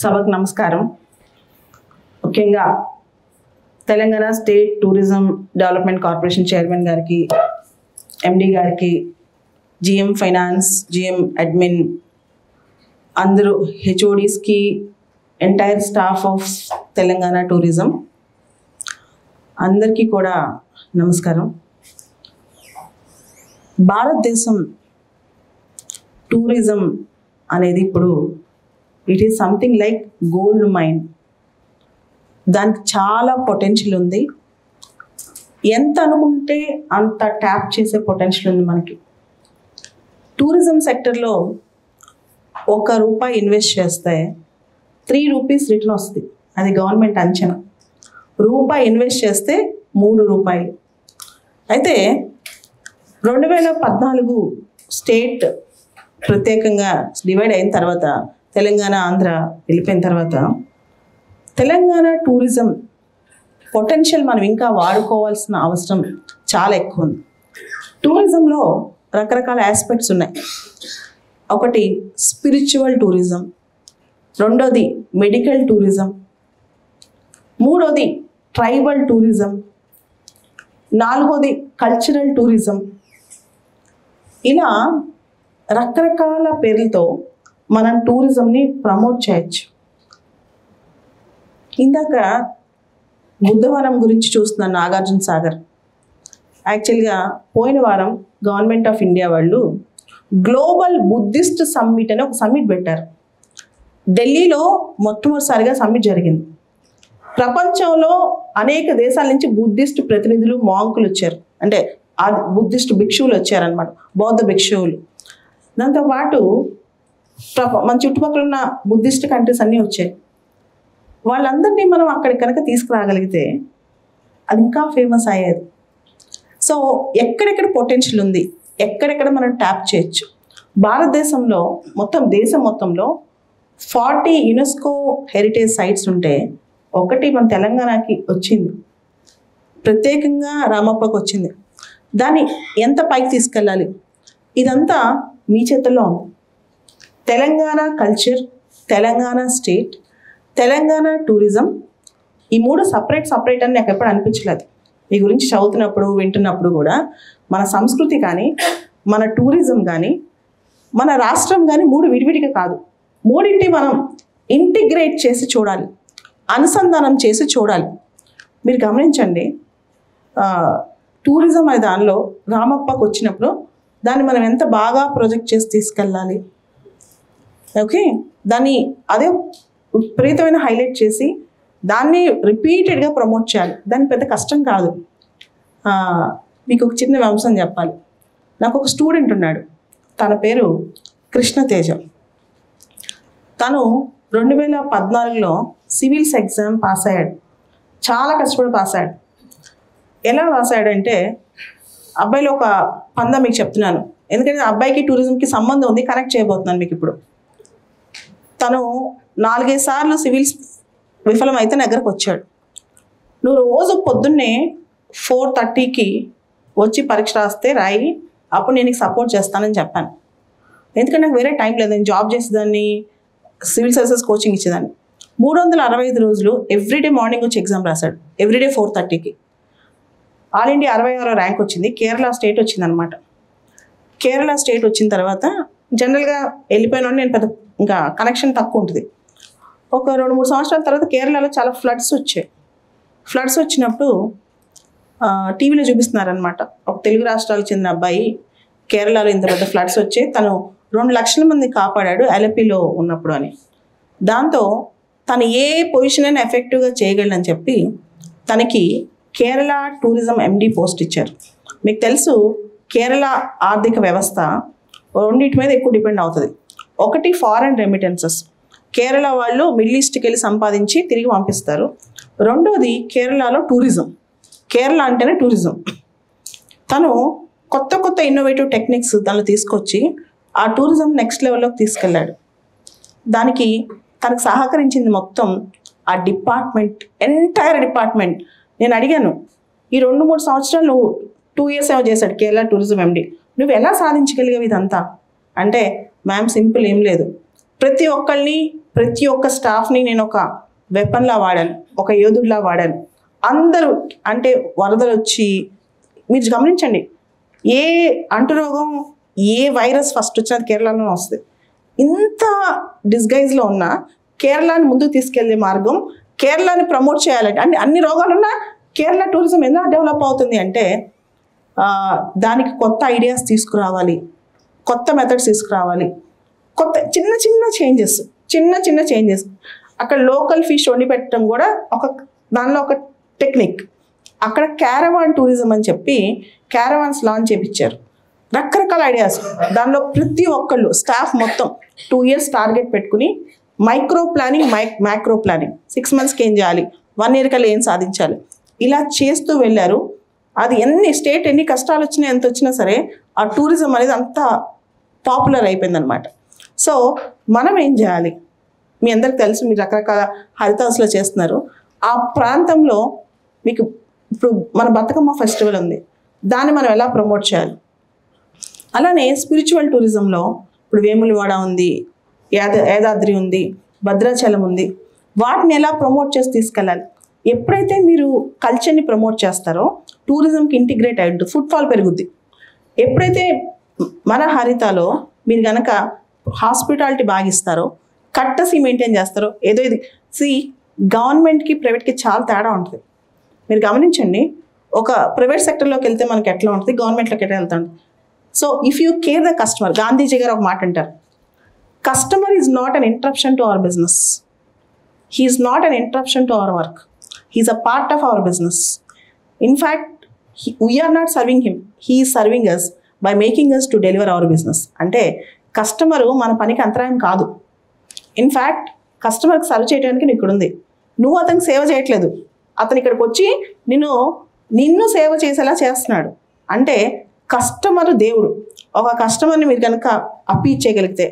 సభకు నమస్కారం. ముఖ్యంగా Telangana state tourism development corporation chairman గారికి, ఎండి గారికి, జిఎం ఫైనాన్స్, జిఎం అడ్మిన్, అందరూ హెచ్ఓడిస్కి, entire staff of Telangana tourism అందరికీ కూడా నమస్కారం. భారతదేశం టూరిజం అనేది ఇప్పుడు it is something like gold mine. దానికి చాలా పొటెన్షియల్ ఉంది. ఎంత అనుకుంటే అంత ట్యాప్ చేసే పొటెన్షియల్ ఉంది మనకి. టూరిజం సెక్టర్లో ₹1 ఇన్వెస్ట్ చేస్తే ₹3 రిటర్న్ వస్తుంది. అది గవర్నమెంట్ అంచనా. ₹1 ఇన్వెస్ట్ చేస్తే ₹3. అయితే 2014 స్టేట్ ప్రత్యేకంగా డివైడ్ అయిన తర్వాత, తెలంగాణ ఆంధ్ర వెళ్ళిపోయిన తర్వాత, తెలంగాణ టూరిజం పొటెన్షియల్ మనం ఇంకా వాడుకోవాల్సిన అవసరం చాలా ఎక్కువ ఉంది. టూరిజంలో రకరకాల ఆస్పెక్ట్స్ ఉన్నాయి. ఒకటి స్పిరిచువల్ టూరిజం, రెండోది మెడికల్ టూరిజం, మూడోది ట్రైబల్ టూరిజం, నాలుగోది కల్చరల్ టూరిజం. ఇలా రకరకాల పేర్లతో మనం టూరిజంని ప్రమోట్ చేయొచ్చు. ఇందాక బుద్ధవనం గురించి చూస్తున్నాను, నాగార్జున సాగర్. యాక్చువల్గా పోయిన వారం గవర్నమెంట్ ఆఫ్ ఇండియా వాళ్ళు గ్లోబల్ బుద్ధిస్ట్ సమ్మిట్ అని ఒక సమ్మిట్ పెట్టారు. ఢిల్లీలో మొట్టమొదటిసారిగా సమ్మిట్ జరిగింది. ప్రపంచంలో అనేక దేశాల నుంచి బుద్ధిస్ట్ ప్రతినిధులు, మాంకులు వచ్చారు. అంటే ఆ బుద్ధిస్ట్ భిక్షువులు వచ్చారనమాట, బౌద్ధ భిక్షువులు. దాంతోపాటు మన చుట్టుపక్కల ఉన్న బుద్ధిస్ట్ కంట్రీస్ అన్నీ వచ్చాయి. వాళ్ళందరినీ మనం అక్కడికి కనుక తీసుకురాగలిగితే అది ఇంకా ఫేమస్ అయ్యేది. సో ఎక్కడెక్కడ పొటెన్షియల్ ఉంది, ఎక్కడెక్కడ మనం ట్యాప్ చేయొచ్చు. భారతదేశంలో దేశం మొత్తంలో 40 యునెస్కో హెరిటేజ్ సైట్స్ ఉంటే ఒకటి మన తెలంగాణకి వచ్చింది, ప్రత్యేకంగా రామప్పకు వచ్చింది. దాన్ని ఎంత పైకి తీసుకెళ్ళాలి, ఇదంతా మీ చేతుల్లో ఉంది. Telangana culture, Telangana state, Telangana tourism, ఈ మూడు సపరేట్ అని నాకు ఎప్పుడు అనిపించలేదు. మీ గురించి చదువుతున్నప్పుడు, వింటున్నప్పుడు కూడా మన సంస్కృతి కానీ, మన టూరిజం కానీ, మన రాష్ట్రం కానీ మూడు విడివిడిగా కాదు. మూడింటి మనం ఇంటిగ్రేట్ చేసి చూడాలి, అనుసంధానం చేసి చూడాలి. మీరు గమనించండి, టూరిజం అనే దానిలో రామప్పకు వచ్చినప్పుడు దాన్ని మనం ఎంత బాగా ప్రొజెక్ట్ చేసి తీసుకెళ్ళాలి. ఓకే, దాన్ని అదే విపరీతమైన హైలైట్ చేసి దాన్ని రిపీటెడ్గా ప్రమోట్ చేయాలి. దానికి పెద్ద కష్టం కాదు. మీకు ఒక చిన్న అంశం చెప్పాలి. నాకు ఒక స్టూడెంట్ ఉన్నాడు, తన పేరు కృష్ణతేజ. తను 2014లో సివిల్స్ ఎగ్జామ్ పాస్ అయ్యాడు. చాలా కష్టపడి పాస్ అయ్యాడు. ఎలా పాస్ అయ్యాడంటే, అబ్బాయిలో ఒక పందా మీకు చెప్తున్నాను, ఎందుకంటే అబ్బాయికి టూరిజంకి సంబంధం ఉంది, కనెక్ట్ చేయబోతున్నాను మీకు ఇప్పుడు. తను 4-5 సార్లు సివిల్స్ విఫలం అయితే నా దగ్గరకు వచ్చాడు. నువ్వు రోజు పొద్దున్నే 4:30కి వచ్చి పరీక్ష రాస్తే రాయి, అప్పుడు నేను నీకు సపోర్ట్ చేస్తానని చెప్పాను. ఎందుకంటే నాకు వేరే టైం లేదు, నేను జాబ్ చేసేదాన్ని, సివిల్ సర్వీసెస్ కోచింగ్ ఇచ్చేదాన్ని. 365 రోజులు ఎవ్రీడే మార్నింగ్ వచ్చి ఎగ్జామ్ రాశాడు. ఎవ్రీడే 4:30కి. ఆల్ ఇండియా 66వ ర్యాంక్ వచ్చింది. కేరళ స్టేట్ వచ్చింది అనమాట. కేరళ స్టేట్ వచ్చిన తర్వాత జనరల్గా వెళ్ళిపోయిన నేను పెద్ద ఇంకా కనెక్షన్ తక్కువ ఉంటుంది. ఒక 2-3 సంవత్సరాల తర్వాత కేరళలో చాలా ఫ్లడ్స్ వచ్చాయి. ఫ్లడ్స్ వచ్చినప్పుడు టీవీలో చూపిస్తున్నారనమాట, ఒక తెలుగు రాష్ట్రాలకు చెందిన అబ్బాయి కేరళలో ఇంత పెద్ద ఫ్లడ్స్ వచ్చాయి, తను 2 లక్షల మంది కాపాడాడు అలెప్పీలో ఉన్నప్పుడు అని. దాంతో తను ఏ పొజిషన్ అయినా ఎఫెక్టివ్గా చేయగలడని చెప్పి తనకి కేరళ టూరిజం ఎండి పోస్ట్ ఇచ్చారు. మీకు తెలుసు, కేరళ ఆర్థిక వ్యవస్థ రెండింటి మీద ఎక్కువ డిపెండ్ అవుతుంది. ఒకటి ఫారెన్ రెమిటెన్సెస్, కేరళ వాళ్ళు మిడిల్ ఈస్ట్కి వెళ్ళి సంపాదించి తిరిగి పంపిస్తారు. రెండోది కేరళలో టూరిజం. కేరళ అంటేనే టూరిజం. తను కొత్త ఇన్నోవేటివ్ టెక్నిక్స్ దానిలో తీసుకొచ్చి ఆ టూరిజం నెక్స్ట్ లెవెల్లోకి తీసుకెళ్ళాడు. దానికి తనకు సహకరించింది మొత్తం ఆ డిపార్ట్మెంట్, ఎంటైర్ డిపార్ట్మెంట్. నేను అడిగాను, ఈ 2-3 సంవత్సరాలు నువ్వు 2 years ఏమో చేశాడు కేరళ టూరిజం ఎండి, నువ్వు ఎలా సాధించగలిగావు ఇదంతా అంటే, మ్యామ్ సింపుల్ ఏం లేదు, ప్రతి ఒక్క స్టాఫ్ని నేను ఒక వెపన్లా వాడాను, ఒక యోధుడిలా వాడాను. అందరూ అంటే వరదలు వచ్చి మీరు గమనించండి, ఏ అంటురోగం ఏ వైరస్ ఫస్ట్ వచ్చినది కేరళలోనే వస్తుంది. ఇంత డిస్గైజ్లో ఉన్న కేరళని ముందుకు తీసుకెళ్లే మార్గం, కేరళని ప్రమోట్ చేయాలంటే అంటే అన్ని రోగాలున్నా కేరళ టూరిజం ఎలా డెవలప్ అవుతుంది అంటే దానికి కొత్త ఐడియాస్ తీసుకురావాలి, కొత్త మెథడ్స్ తీసుకురావాలి, కొత్త చిన్న చేంజెస్. అక్కడ లోకల్ ఫిష్ వండి పెట్టడం కూడా దానిలో ఒక టెక్నిక్. అక్కడ క్యారవాన్ టూరిజం అని చెప్పి క్యారవాన్స్ లాంచ్ చేయించారు. రకరకాల ఐడియాస్. దానిలో ప్రతి ఒక్కళ్ళు స్టాఫ్ మొత్తం 2 years టార్గెట్ పెట్టుకుని మైక్రో ప్లానింగ్, మ్యాక్రో ప్లానింగ్, 6 monthsకి ఏం చేయాలి, 1 year కల్లా ఏం సాధించాలి, ఇలా చేస్తూ వెళ్ళారు. అది ఎన్ని కష్టాలు వచ్చినా ఎంత వచ్చినా సరే ఆ టూరిజం అనేది అంత పాపులర్ అయిపోయిందనమాట. సో మనం ఏం చేయాలి, మీ అందరికి తెలుసు, మీరు రకరకాల హరిత హౌస్లో చేస్తున్నారు. ఆ ప్రాంతంలో మీకు ఇప్పుడు మన బతుకమ్మ ఫెస్టివల్ ఉంది, దాన్ని మనం ఎలా ప్రమోట్ చేయాలి. అలానే స్పిరిచువల్ టూరిజంలో ఇప్పుడు వేములవాడ ఉంది, యాదాద్రి ఉంది, భద్రాచలం ఉంది. వాటిని ఎలా ప్రమోట్ చేసి తీసుకెళ్ళాలి. ఎప్పుడైతే మీరు కల్చర్ని ప్రమోట్ చేస్తారో టూరిజంకి ఇంటిగ్రేట్ అయి ఉంటుంది, ఫుట్ఫాల్ పెరుగుద్ది. ఎప్పుడైతే మన హరితలో మీరు కనుక హాస్పిటాలిటీ బాగా ఇస్తారో, కట్టసి మెయింటైన్ చేస్తారో, ఏదో ఇది గవర్నమెంట్కి ప్రైవేట్కి చాలా తేడా ఉంటుంది. మీరు గమనించండి, ఒక ప్రైవేట్ సెక్టర్లోకి వెళ్తే మనకి ఎట్లా ఉంటుంది, గవర్నమెంట్లోకి ఎట్లా వెళ్తా ఉంటుంది. So if you care the customer, Gandhiji గారు ఒక మాట అంటారు, customer is not an interruption to our business, he is not an interruption to our work, he is a part of our business. In fact we are not serving him, he is serving us by making us to deliver our business. అంటే customer మన పనికి అంతరాయం కాదు. In fact కస్టమర్కి serve చేయడానికి నువ్వు ఇక్కడ ఉంది, నువ్వు అతనికి సేవ చేయట్లేదు, అతను ఇక్కడికి వచ్చి నిన్ను సేవ చేసేలా చేస్తున్నాడు. అంటే కస్టమరు దేవుడు. ఒక కస్టమర్ని మీరు కనుక అప్పీల్ చేయగలిగితే,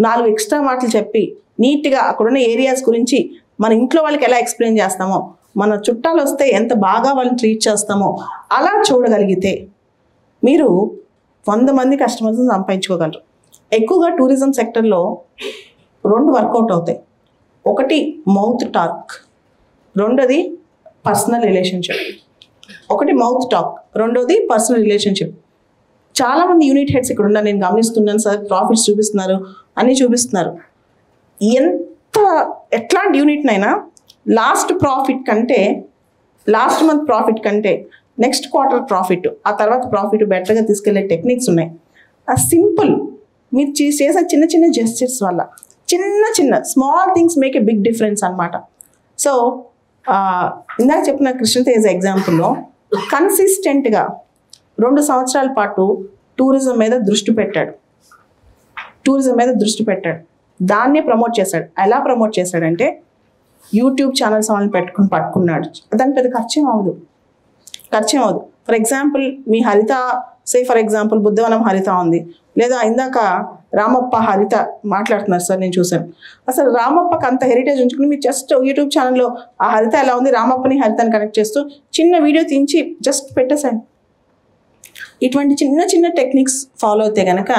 4 extra మాటలు చెప్పి నీట్గా అక్కడున్న ఏరియాస్ గురించి మన ఇంట్లో వాళ్ళకి ఎలా ఎక్స్ప్లెయిన్ చేస్తామో, మన చుట్టాలు వస్తే ఎంత బాగా వాళ్ళని ట్రీట్ చేస్తామో అలా చూడగలిగితే మీరు 100 మంది కస్టమర్స్ని సంపాదించుకోగలరు. ఎక్కువగా టూరిజం సెక్టర్లో 2 వర్కౌట్ అవుతాయి. ఒకటి మౌత్ టాక్, రెండోది పర్సనల్ రిలేషన్షిప్. ఒకటి మౌత్ టాక్, రెండోది పర్సనల్ రిలేషన్షిప్. చాలామంది యూనిట్ హెడ్స్ ఇక్కడ ఉన్నారు, నేను గమనిస్తున్నాను సార్, ప్రాఫిట్స్ చూపిస్తున్నారు, అన్నీ చూపిస్తున్నారు. ఎట్లాంటి యూనిట్నైనా లాస్ట్ మంత్ ప్రాఫిట్ కంటే నెక్స్ట్ క్వార్టర్ ప్రాఫిట్, ఆ తర్వాత ప్రాఫిట్ బెటర్గా తీసుకెళ్లే టెక్నిక్స్ ఉన్నాయి. ఆ సింపుల్ మీరు చేసే చిన్న జెస్చర్స్ వల్ల, చిన్న small things make a big difference అనమాట. సో ఇందాక చెప్పిన కృష్ణతేజ ఎగ్జాంపుల్లో కన్సిస్టెంట్గా 2 సంవత్సరాల పాటు టూరిజం మీద దృష్టి పెట్టాడు, దాన్నే ప్రమోట్ చేశాడు. ఎలా ప్రమోట్ చేశాడంటే యూట్యూబ్ ఛానల్స్ వాళ్ళని పట్టుకున్నాడు. దానికి పెద్ద ఖర్చేం అవ్వదు. ఫర్ ఎగ్జాంపుల్ మీ హరిత, ఫర్ ఎగ్జాంపుల్ బుద్ధవనం హరిత ఉంది, లేదా ఇందాక రామప్ప హరిత మాట్లాడుతున్నారు సార్, నేను చూశాను. అసలు రామప్పకి అంత హెరిటేజ్ ఉంచుకుని మీరు జస్ట్ యూట్యూబ్ ఛానల్లో ఆ హరిత ఎలా ఉంది, రామప్పని హరితని కనెక్ట్ చేస్తూ చిన్న వీడియో తీయించి జస్ట్ పెట్టేసాను. ఇటువంటి చిన్న టెక్నిక్స్ ఫాలో అయితే కనుక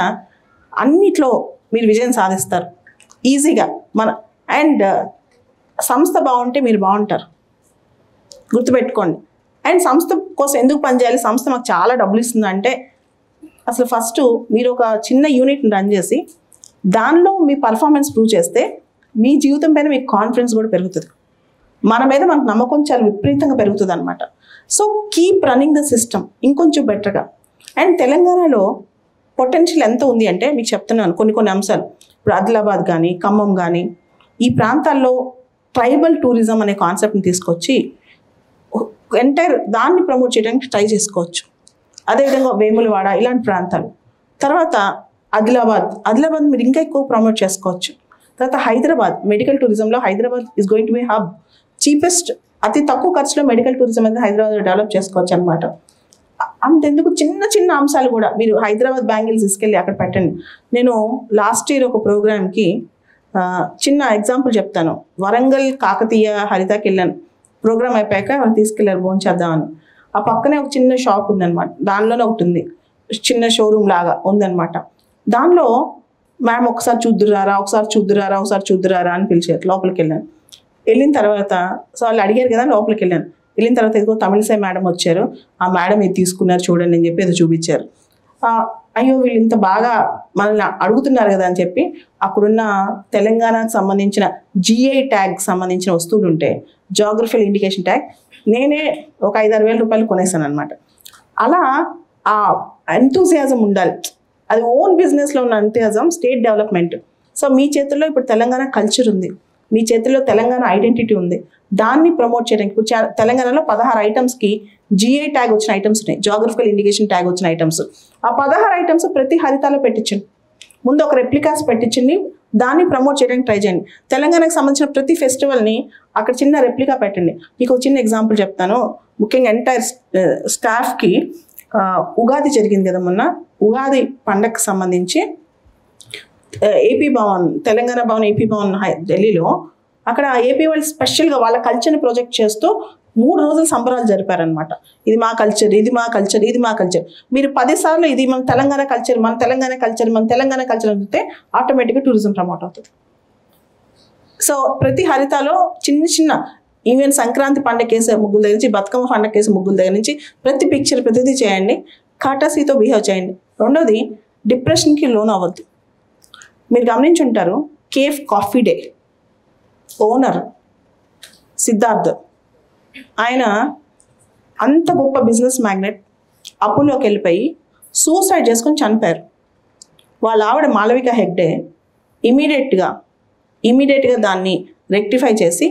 అన్నిట్లో మీరు విజయం సాధిస్తారు ఈజీగా. అండ్ సంస్థ బాగుంటే మీరు బాగుంటారు, గుర్తుపెట్టుకోండి. అండ్ సంస్థ కోసం ఎందుకు పనిచేయాలి, సంస్థ మాకు చాలా డబ్బులు ఇస్తుంది అంటే, అసలు ఫస్ట్ మీరు ఒక చిన్న యూనిట్ని రన్ చేసి దానిలో మీ పర్ఫార్మెన్స్ ప్రూవ్ చేస్తే మీ జీవితం పైన మీకు కాన్ఫిడెన్స్ కూడా పెరుగుతుంది, మన మీద మనకు నమ్మకం చాలా విపరీతంగా పెరుగుతుంది అనమాట. So keep running the system ఇంకొంచెం బెటర్గా. అండ్ తెలంగాణలో పొటెన్షియల్ ఎంత ఉంది అంటే మీకు చెప్తున్నాను కొన్ని అంశాలు. ఇప్పుడు ఆదిలాబాద్ కానీ ఖమ్మం కానీ ఈ ప్రాంతాల్లో ట్రైబల్ టూరిజం అనే కాన్సెప్ట్ని తీసుకొచ్చి ఎంటైర్ దాన్ని ప్రమోట్ చేయడానికి ట్రై చేసుకోవచ్చు. అదేవిధంగా వేములవాడ ఇలాంటి ప్రాంతాలు, తర్వాత ఆదిలాబాద్ మీరు ఇంకా ఎక్కువ ప్రమోట్ చేసుకోవచ్చు. తర్వాత హైదరాబాద్ మెడికల్ టూరిజంలో Hyderabad is going to be hub, cheapest అతి తక్కువ ఖర్చులో మెడికల్ టూరిజం అనేది హైదరాబాద్లో డెవలప్ చేసుకోవచ్చు అనమాట. అంతెందుకు చిన్న అంశాలు కూడా మీరు హైదరాబాద్ బ్యాంగిల్స్ తీసుకెళ్ళి అక్కడ పెట్టండి. నేను లాస్ట్ ఇయర్ ఒక ప్రోగ్రామ్కి చిన్న ఎగ్జాంపుల్ చెప్తాను. వరంగల్ కాకతీయ హరితకి వెళ్ళాను, ప్రోగ్రామ్ అయిపోయాక వాళ్ళు తీసుకెళ్ళారు భోంచేద్దామని. ఆ పక్కనే ఒక చిన్న షాప్ ఉందన్నమాట, దానిలోనే ఒకటి ఉంది, చిన్న షోరూమ్ లాగా ఉందన్నమాట. దానిలో మ్యామ్ ఒకసారి చూద్దురారా అని పిలిచారు. లోపలికి వెళ్ళాను. వెళ్ళిన తర్వాత సో వాళ్ళు అడిగారు కదా, లోపలికి వెళ్ళాను. వెళ్ళిన తర్వాత ఇదిగో తమిళసై మేడం వచ్చారు, ఆ మేడం ఇది తీసుకున్నారు చూడండి అని చెప్పి ఏదో చూపించారు. అయ్యో వీళ్ళు ఇంత బాగా మనల్ని అడుగుతున్నారు కదా అని చెప్పి అక్కడున్న తెలంగాణకు సంబంధించిన GI ట్యాగ్ సంబంధించిన వస్తువులు ఉంటే, జాగ్రఫికల్ ఇండికేషన్ ట్యాగ్, నేనే ఒక 5-6 వేల రూపాయలు కొనేసాను అనమాట. అలా ఆ ఎంతూజియాజం ఉండాలి. అది ఓన్ బిజినెస్లో ఉన్న ఎంతూజియాజం స్టేట్ డెవలప్మెంట్. సో మీ చేతుల్లో ఇప్పుడు తెలంగాణ కల్చర్ ఉంది, మీ చేతుల్లో తెలంగాణ ఐడెంటిటీ ఉంది. దాన్ని ప్రమోట్ చేయడానికి ఇప్పుడు తెలంగాణలో 16 ఐటమ్స్కి GI ట్యాగ్ వచ్చిన ఐటమ్స్ ఉన్నాయి, జాగ్రఫికల్ ఇండికేషన్ ట్యాగ్ వచ్చిన ఐటమ్స్. ఆ 16 ఐటమ్స్ ప్రతి హరితాలో పెట్టించండి. ముందు ఒక రెప్లికాస్ పెట్టించండి, దాన్ని ప్రమోట్ చేయడానికి ట్రై చేయండి. తెలంగాణకు సంబంధించిన ప్రతి ఫెస్టివల్ని అక్కడ చిన్న రెప్లికా పెట్టండి. మీకు ఒక చిన్న ఎగ్జాంపుల్ చెప్తాను. ముఖ్యంగా ఎంటైర్ స్టాఫ్కి ఉగాది జరిగింది కదా మొన్న, ఉగాది పండగకు సంబంధించి AP భవన్, తెలంగాణ భవన్, AP భవన్ ఢిల్లీలో, అక్కడ AP వాళ్ళు స్పెషల్గా వాళ్ళ కల్చర్ని ప్రొజెక్ట్ చేస్తూ 3 రోజులు సంబరాలు జరిపారనమాట. ఇది మా కల్చర్, ఇది మా కల్చర్, ఇది మా కల్చర్. మీరు 10 సార్లు ఇది మన తెలంగాణ కల్చర్, మన తెలంగాణ కల్చర్, మన తెలంగాణ కల్చర్ అంటే ఆటోమేటిక్గా టూరిజం ప్రమోట్ అవుతుంది. సో ప్రతి హరితాలో చిన్న చిన్న ఈవెన్ సంక్రాంతి పండుగ కేసే ముగ్గుల దగ్గర నుంచి, బతుకమ్మ పండుగ కేసే ముగ్గుల దగ్గర నుంచి ప్రతి పిక్చర్ ప్రతిదీ చేయండి, కాటాసీతో బిహేవ్ చేయండి. రెండోది, డిప్రెషన్కి లోన్ అవ్వద్దు. మీరు గమనించుంటారు, café coffee day owner Siddharth, ఆయన అంత గొప్ప బిజినెస్ మ్యాగ్నెట్, అప్పులోకి వెళ్ళిపోయి సూసైడ్ చేసుకొని చనిపోయారు. వాళ్ళ ఆవిడ మాలవిక హెగ్డే ఇమీడియట్గా దాన్ని రెక్టిఫై చేసి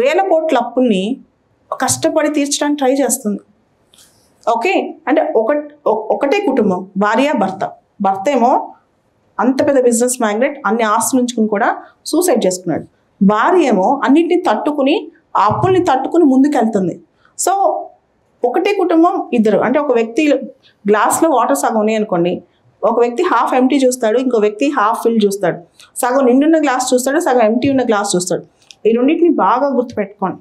వేల కోట్ల అప్పుల్ని కష్టపడి తీర్చడానికి ట్రై చేస్తుంది. ఓకే, అంటే ఒకటే కుటుంబం, భార్య భర్త ఏమో అంత పెద్ద బిజినెస్ మ్యాగ్నెట్, అన్ని ఆస్తులు ఉంచుకుని కూడా సూసైడ్ చేసుకున్నాడు. భార్య ఏమో అన్నింటినీ తట్టుకుని, ఆ అప్పుల్ని తట్టుకుని ముందుకెళ్తుంది. సో ఒకటే కుటుంబం, ఇద్దరు. అంటే ఒక వ్యక్తి గ్లాస్లో వాటర్ సగం ఉన్నాయి అనుకోండి, ఒక వ్యక్తి హాఫ్ ఎంటీ చూస్తాడు, ఇంకో వ్యక్తి హాఫ్ ఫిల్ చూస్తాడు. సగం నిండున్న గ్లాస్ చూస్తాడు, సగం ఎంటీ ఉన్న గ్లాస్ చూస్తాడు. ఈ రెండింటిని బాగా గుర్తుపెట్టుకోండి,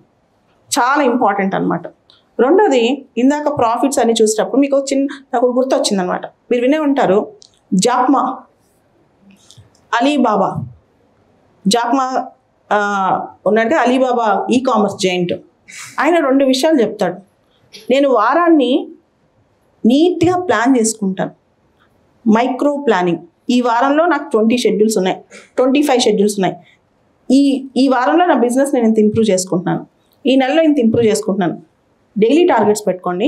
చాలా ఇంపార్టెంట్ అనమాట. రెండోది, ఇందాక ప్రాఫిట్స్ అన్ని చూసేటప్పుడు మీకు నాకు గుర్తు వచ్చిందనమాట. మీరు వినే ఉంటారు, జాక్మా అలీబాబా, జాక్మా ఉన్నాడు కదా, అలీబాబా కామర్స్ జైంట్. ఆయన 2 విషయాలు చెప్తాడు. నేను వారాన్ని నీట్గా ప్లాన్ చేసుకుంటాను, మైక్రో ప్లానింగ్. ఈ వారంలో నాకు 20 షెడ్యూల్స్ ఉన్నాయి, 25 షెడ్యూల్స్ ఉన్నాయి. ఈ వారంలో నా బిజినెస్ నేను ఇంత ఇంప్రూవ్ చేసుకుంటున్నాను, ఈ నెలలో ఇంత ఇంప్రూవ్ చేసుకుంటున్నాను. డైలీ టార్గెట్స్ పెట్టుకోండి,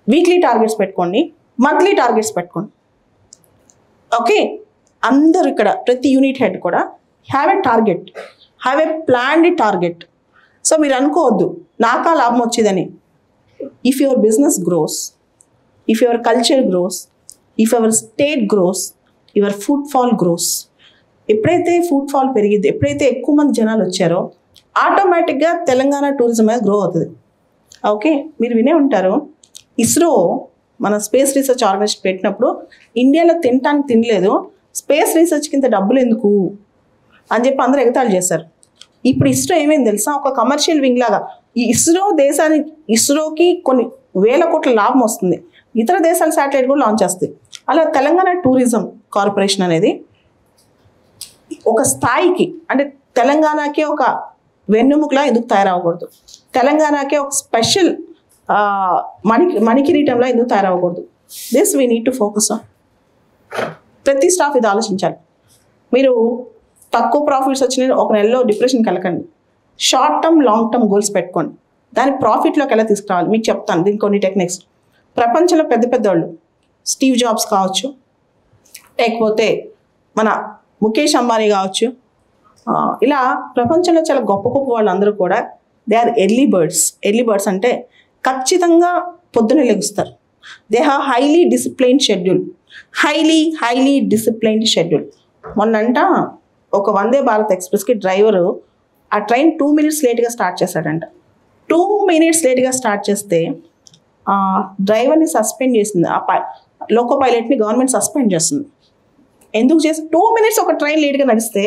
వీక్లీ టార్గెట్స్ పెట్టుకోండి, మంత్లీ టార్గెట్స్ పెట్టుకోండి. ఓకే, అందరూ ఇక్కడ ప్రతి యూనిట్ హెడ్ కూడా have a target, have a planned target. So మీరు అనుకోవద్దు నాకా లాభం వచ్చేదని. If your business grows, if your culture grows, if your state grows, your footfall grows. ఎప్పుడైతే ఫుడ్ ఫాల్ పెరిగిద్ది, ఎప్పుడైతే ఎక్కువ మంది జనాలు వచ్చారో ఆటోమేటిక్గా తెలంగాణ టూరిజం అనేది గ్రో అవుతుంది. ఓకే, మీరు వినే ఉంటారు, ఇస్రో మన స్పేస్ రీసెర్చ్ ఆర్గనైజేషన్ పెట్టినప్పుడు ఇండియాలో తినటానికి తినలేదు, స్పేస్ రీసెర్చ్కి ఇంత డబ్బులు ఎందుకు అని చెప్పి అందరూ ఎగతాళి చేశారు. ఇప్పుడు ఇస్రో ఏమైంది తెలుసా, ఒక కమర్షియల్ వింగ్ లాగా ఈ ఇస్రోకి కొన్ని వేల కోట్ల లాభం వస్తుంది, ఇతర దేశాల శాటిలైట్ కూడా లాంచ్ చేస్తాయి. అలా తెలంగాణ టూరిజం కార్పొరేషన్ అనేది ఒక స్థాయికి, అంటే తెలంగాణకే ఒక వెన్నెముకలా ఎందుకు తయారవ్వకూడదు, తెలంగాణకే ఒక స్పెషల్ మణికిరీటంలా ఎందుకు తయారవ్వకూడదు. This we need to focus on. ప్రతి స్టాఫ్ ఇది ఆలోచించాలి. మీరు తక్కువ ప్రాఫిట్స్ వచ్చిన ఒక నెలలో డిప్రెషన్కి వెళ్ళకండి. Short term, long term goals పెట్టుకోండి, దాని ప్రాఫిట్లోకి ఎలా తీసుకురావాలి మీకు చెప్తాను. దీనికి కొన్ని టెక్నిక్స్. ప్రపంచంలో పెద్ద పెద్ద వాళ్ళు, స్టీవ్ జాబ్స్ కావచ్చు, లేకపోతే మన ముఖేష్ అంబానీ కావచ్చు, ఇలా ప్రపంచంలో చాలా గొప్ప గొప్ప వాళ్ళందరూ కూడా దే ఆర్ ఎర్లీ బర్డ్స్ అంటే ఖచ్చితంగా పొద్దునే లెగుస్తారు. They have highly disciplined schedule. మొన్నంట ఒక వందే భారత్ ఎక్స్ప్రెస్కి డ్రైవరు ఆ ట్రైన్ 2 minutes లేట్గా స్టార్ట్ చేశాడంట. 2 minutes లేట్గా స్టార్ట్ చేస్తే డ్రైవర్ని సస్పెండ్ చేసింది, లోకో పైలట్ని గవర్నమెంట్ సస్పెండ్ చేస్తుంది. ఎందుకు చేసి 2 minutes ఒక ట్రైన్ లేట్గా నడిస్తే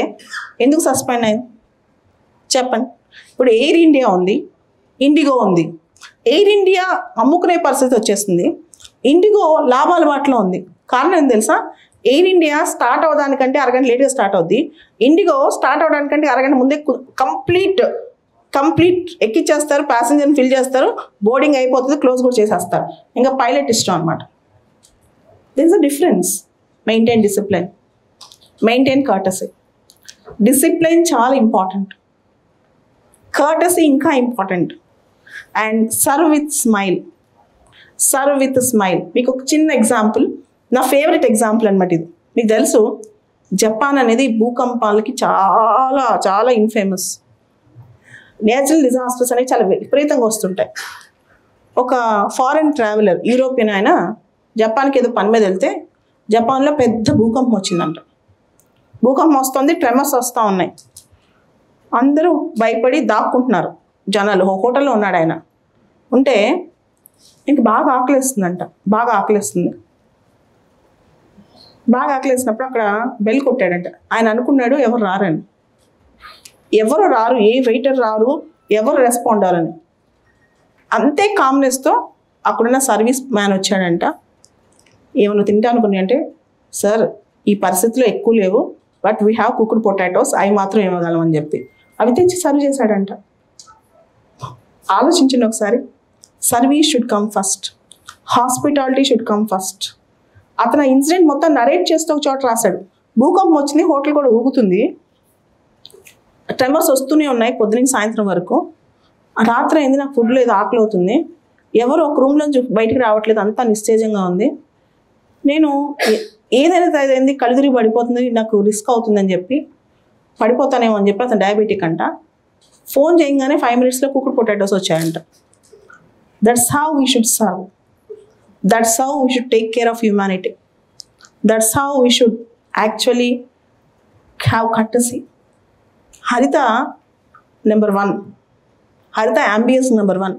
ఎందుకు సస్పెండ్ అయింది చెప్పండి. ఇప్పుడు ఎయిర్ ఇండియా ఉంది, ఇండిగో ఉంది. ఎయిర్ ఇండియా అమ్ముకునే పరిస్థితి వచ్చేస్తుంది, ఇండిగో లాభాల బాటలో ఉంది. కారణం ఏం తెలుసా, ఎయిర్ ఇండియా స్టార్ట్ అవడానికంటే అరగంట లేట్గా స్టార్ట్ అవుద్ది. ఇండిగో స్టార్ట్ అవడానికంటే అరగంట ముందే కంప్లీట్ ఎక్కిచ్చేస్తారు, ప్యాసింజర్ని ఫిల్ చేస్తారు, బోర్డింగ్ అయిపోతుంది, క్లోజ్ కూడా చేసేస్తారు. ఇంకా పైలట్ ఇష్టం అనమాట. This a difference. Maintain discipline, maintain courtesy. Discipline చాలా ఇంపార్టెంట్, కర్టసీ ఇంకా important. And serve with smile. మీకు ఒక చిన్న ఎగ్జాంపుల్, నా ఫేవరెట్ ఎగ్జాంపుల్ అనమాట ఇది. మీకు తెలుసు జపాన్ అనేది భూకంపాలకి చాలా చాలా ఇన్ఫేమస్. నేచురల్ డిజాస్టర్స్ అనేవి చాలా విపరీతంగా వస్తుంటాయి. ఒక ఫారెన్ ట్రావెలర్, యూరోపియన్ ఆయన జపాన్కి ఏదో పని మీద వెళ్తే జపాన్లో పెద్ద భూకంపం వచ్చిందంట. భూకంపం వస్తుంది, ట్రెమర్స్ వస్తూ ఉన్నాయి. అందరూ భయపడి దాక్కుంటున్నారు జనాలు. హోటల్లో ఉన్నాడు ఆయన. ఉంటే ఇంక బాగా ఆకలేస్తుందంట. బాగా ఆకలేసినప్పుడు అక్కడ బెల్ కొట్టాడంట. ఆయన అనుకున్నాడు ఎవరు రారని. ఎవరు రారు, ఏ వెయిటర్ రారు, ఎవరు రెస్పాండ్ అవ్వరని. అంతే కామ్నెస్తో అక్కడున్న సర్వీస్ మ్యాన్ వచ్చాడంట. ఏమన్నా తింటా అనుకుని అంటే, సార్ ఈ పరిస్థితిలో ఎక్కువ లేవు, but we have cooked potatoes, అవి మాత్రం ఇవ్వగలం అని చెప్పి అవి తెచ్చి సర్వ్ చేశాడంట. ఆలోచించండి ఒకసారి. Service should come first, hospitality should come first. అతను ఇన్సిడెంట్ మొత్తం నరేట్ చేస్తూ ఒక చోట రాశాడు. భూకంపం వచ్చింది, హోటల్ కూడా ఊగుతుంది, ట్రెమర్స్ వస్తూనే ఉన్నాయి పొద్దున సాయంత్రం వరకు. రాత్రి అయింది, నాకు ఫుడ్ లేదు, ఆకలి అవుతుంది, ఎవరు ఒక రూమ్లోంచి బయటికి రావట్లేదు, అంతా నిస్తేజంగా ఉంది. నేను ఏదైనా అయింది, కళ్ళు తిరిగి పడిపోతుంది, నాకు రిస్క్ అవుతుందని చెప్పి పడిపోతానేమో అని చెప్పి, అతను డయాబెటిక్ అంట. ఫోన్ చేయగానే 5 minutesలో కుక్డ్ పొటాటోస్ వచ్చాయంట. That's how we should serve. That's how we should take care of humanity. That's how we should actually have courtesy. హరిత నెంబర్ 1, హరిత అంబియన్స్ నెంబర్ 1.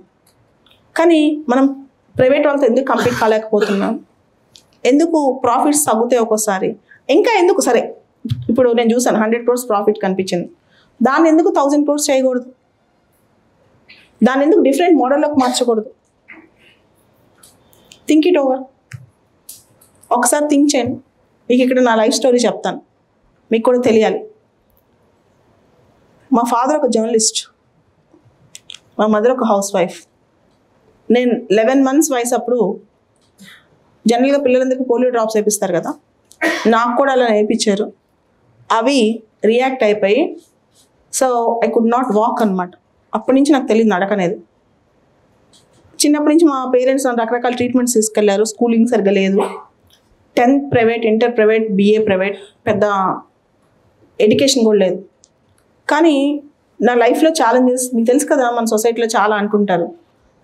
కానీ మనం ప్రైవేట్ వాళ్ళతో ఎందుకు కంపీట్ కాలేకపోతున్నాం? ఎందుకు ప్రాఫిట్స్ తగ్గుతాయి ఒక్కోసారి? ఇంకా ఎందుకు? సరే, ఇప్పుడు నేను చూసాను 100 crores ప్రాఫిట్ కనిపించింది, దాన్ని ఎందుకు 1000 crores చేయకూడదు? దాన్ని ఎందుకు డిఫరెంట్ మోడల్లోకి మార్చకూడదు? Think it over. ఒకసారి థింక్ చేయండి. మీకు ఇక్కడ నా లైఫ్ స్టోరీ చెప్తాను, మీకు కూడా తెలియాలి. మా ఫాదర్ ఒక జర్నలిస్ట్, మా మదర్ ఒక హౌస్ వైఫ్. నేను 11 months వయసు అప్పుడు జనరల్గా పిల్లలందరికీ పోలియో డ్రాప్స్ వేపిస్తారు కదా, నాకు కూడా అలా వేయించారు. అవి రియాక్ట్ అయిపోయి so I could not walk అనమాట. అప్పటి నుంచి నాకు తెలియదు నడకనేది. చిన్నప్పటి నుంచి మా పేరెంట్స్ రకరకాల ట్రీట్మెంట్స్ తీసుకెళ్లారు. స్కూలింగ్ సరిగ్గా లేదు, 10th private, inter private, BA private, పెద్ద ఎడ్యుకేషన్ కూడా లేదు. కానీ నా లైఫ్లో ఛాలెంజెస్ మీకు తెలుసు కదా, మన సొసైటీలో చాలా అంటుంటారు.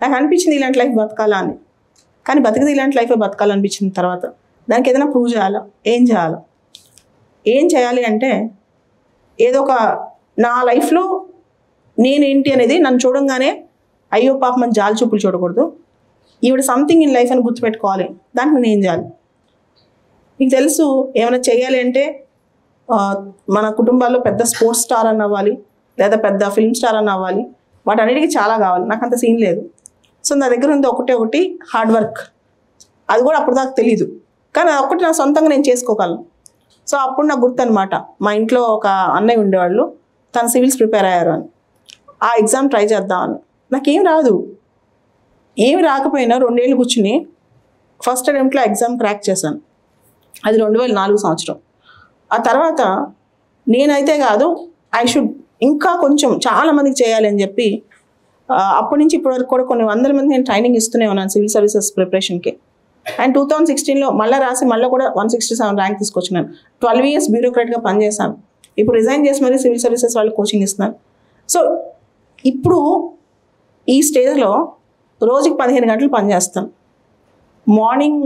నాకు అనిపించింది ఇలాంటి లైఫ్ బతకాలా అని. కానీ బతికితే ఇలాంటి లైఫే బతకాలనిపించిన తర్వాత దానికి ఏదైనా ప్రూవ్ చేయాలా? ఏం చేయాలి అంటే, ఏదో ఒక నా లైఫ్లో నేనేంటి అనేది నన్ను చూడంగానే అయ్యో పాప మన జాలి చూపులు చూడకూడదు, ఈవిడ సంథింగ్ ఇన్ లైఫ్ అని గుర్తుపెట్టుకోవాలి. దానికి నేను ఏం చేయాలి? మీకు తెలుసు, ఏమైనా చేయాలి అంటే మన కుటుంబాల్లో పెద్ద స్పోర్ట్స్ స్టార్ అని అవ్వాలి, లేదా పెద్ద ఫిల్మ్ స్టార్ అని అవ్వాలి. వాటన్నిటికీ చాలా కావాలి. నాకు అంత సీన్ లేదు. సో నా దగ్గర ఉంది ఒకటి హార్డ్ వర్క్. అది కూడా అప్పుడు దాకా తెలీదు, కానీ అదొక్కటి నా సొంతంగా నేను చేసుకోగలను. సో అప్పుడు నాకు గుర్తు అనమాట, మా ఇంట్లో ఒక అన్నయ్య ఉండేవాళ్ళు, తను సివిల్స్ ప్రిపేర్ అయ్యారు అని. ఆ ఎగ్జామ్ ట్రై చేద్దామని. నాకేం రాదు, ఏమి రాకపోయినా 2 ఏళ్ళు కూర్చుని ఫస్ట్ అటెంప్ట్లో ఎగ్జామ్ క్రాక్ చేశాను. అది 2004 సంవత్సరం. ఆ తర్వాత నేనైతే కాదు, ఐ షుడ్ ఇంకా కొంచెం చాలామందికి చేయాలి అని చెప్పి అప్పటి నుంచి ఇప్పటి వరకు కూడా కొన్ని 100 మంది నేను ట్రైనింగ్ ఇస్తూనే ఉన్నాను సివిల్ సర్వీసెస్ ప్రిపరేషన్కి. అండ్ 2016లో మళ్ళీ రాసి మళ్ళీ కూడా 167 ర్యాంక్ తీసుకొచ్చినాను. 12 years బ్యూరోక్రాట్గా పనిచేశాను. ఇప్పుడు రిజైన్ చేసి మరీ సివిల్ సర్వీసెస్ వాళ్ళు కోచింగ్ ఇస్తున్నాను. సో ఇప్పుడు ఈ స్టేజ్లో రోజుకి 15 గంటలు పనిచేస్తాను. మార్నింగ్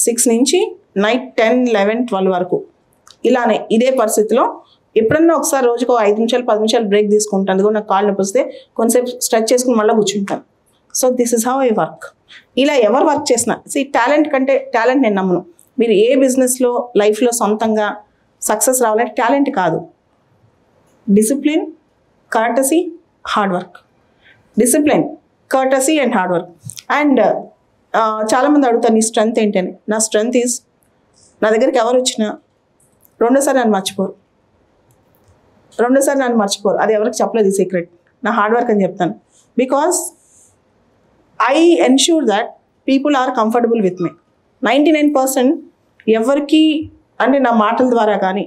6 నుంచి నైట్ 10, 11, 12 వరకు ఇలానే ఇదే పరిస్థితిలో. ఎప్పుడన్నా ఒకసారి రోజుకు 5 నిమిషాలు 10 నిమిషాలు బ్రేక్ తీసుకుంటాను. అది కూడా నాకు కాళ్ళు నొప్పి వస్తే కొంతసేపు స్ట్రెచ్ చేసుకుని మళ్ళీ కూర్చుంటాను. So this is how I work. ఇలా ఎవరు వర్క్ చేసినా టాలెంట్ కంటే టాలెంట్ నేను నమ్మను. మీరు ఏ బిజినెస్లో లైఫ్లో సొంతంగా సక్సెస్ రావాలంటే టాలెంట్ కాదు, discipline, courtesy, hard work. Discipline, courtesy and hard work. And చాలామంది అడుగుతారు నీ స్ట్రెంగ్త్ ఏంటని. నా స్ట్రెంగ్త్ ఈజ్ నా దగ్గరికి ఎవరు వచ్చినా రెండోసారి నన్ను మర్చిపోరు. అది ఎవరికి చెప్పలేదు ఈ సీక్రెట్, నా హార్డ్ వర్క్ అని చెప్తాను. Because I ensure that people are comfortable with me. 99% ఎవరికి అంటే నా మాటల ద్వారా కానీ